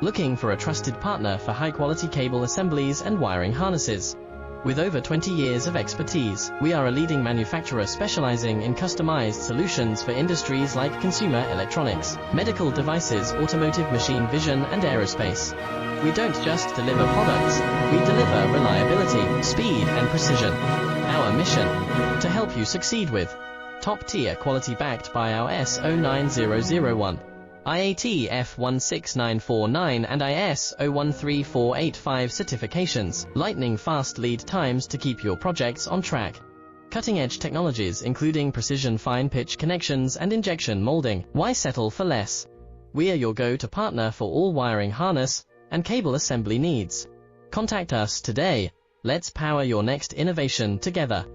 Looking for a trusted partner for high-quality cable assemblies and wiring harnesses? With over 20 years of expertise, we are a leading manufacturer specializing in customized solutions for industries like consumer electronics, medical devices, automotive, machine vision, and aerospace. We don't just deliver products, we deliver reliability, speed, and precision. Our mission: to help you succeed with top-tier quality backed by our ISO 9001, IATF 16949 and ISO 13485 certifications, lightning-fast lead times to keep your projects on track. Cutting-edge technologies including precision fine-pitch connections and injection molding. Why settle for less? We are your go-to partner for all wiring harness and cable assembly needs. Contact us today. Let's power your next innovation together.